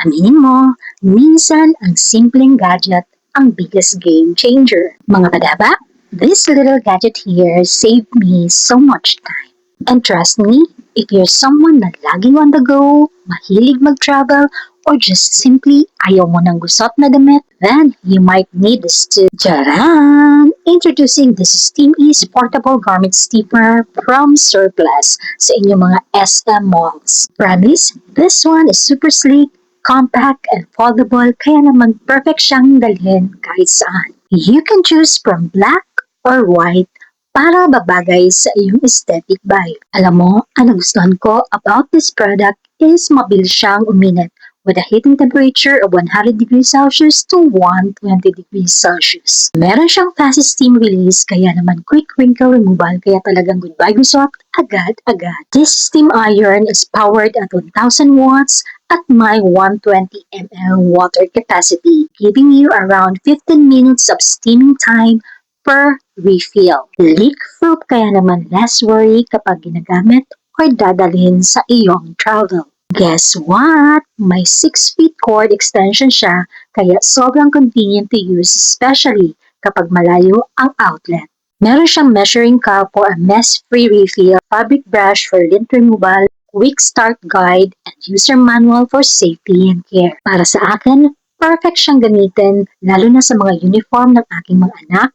Aminin mo, minsan ang simpleng gadget ang biggest game changer. Mga kadaba, this little gadget here saved me so much time. And trust me, if you're someone na laging on the go, mahilig mag-travel, or just simply ayaw mo ng gusot na damit, then you might need this too. Charan! Introducing the Steam Ease Portable Garment Steamer from Surplus sa inyong mga SM malls. Promise, this one is super sleek, compact, and foldable kaya naman perfect siyang dalhin kahit saan. You can choose from black or white para babagay sa iyong aesthetic vibe. Alam mo, ang nagustuhan ko about this product is mabilis siyang uminit with a heating temperature of 100 degrees Celsius to 120 degrees Celsius. Meron siyang fast steam release kaya naman quick wrinkle removal kaya talagang goodbye gusot agad-agad. This steam iron is powered at 1000 watts at my 120 ml water capacity, giving you around 15 minutes of steaming time per refill. Leak-proof kaya naman less worry kapag ginagamit or dadalhin sa iyong travel. Guess what? May 6 feet cord extension siya kaya sobrang convenient to use especially kapag malayo ang outlet. Meron siyang measuring cup for a mess-free refill, fabric brush for lint removal, quick start guide, and user manual for safety and care. Para sa akin, perfect siyang gamitin lalo na sa mga uniform ng aking mga anak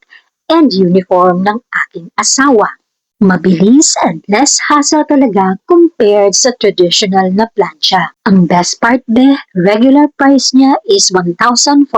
and uniform ng aking asawa. Mabilis and less hassle talaga compared sa traditional na plancha. Ang best part regular price niya is 1,499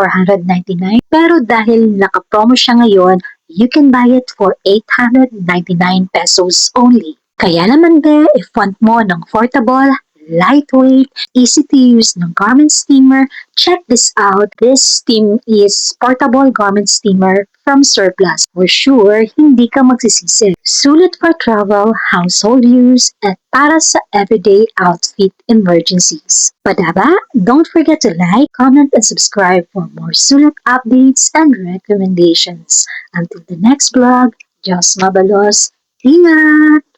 pero dahil naka-promo siya ngayon, you can buy it for 899 pesos only. Kaya naman if want mo ng portable, lightweight, easy to use ng garment steamer, check this out. This steam is portable garment steamer from Surplus. For sure, hindi ka magsisisi. Sulit for travel, household use, at para sa everyday outfit emergencies. Padaba, don't forget to like, comment, and subscribe for more sulit updates and recommendations. Until the next vlog, Diyos mabalos, ingat!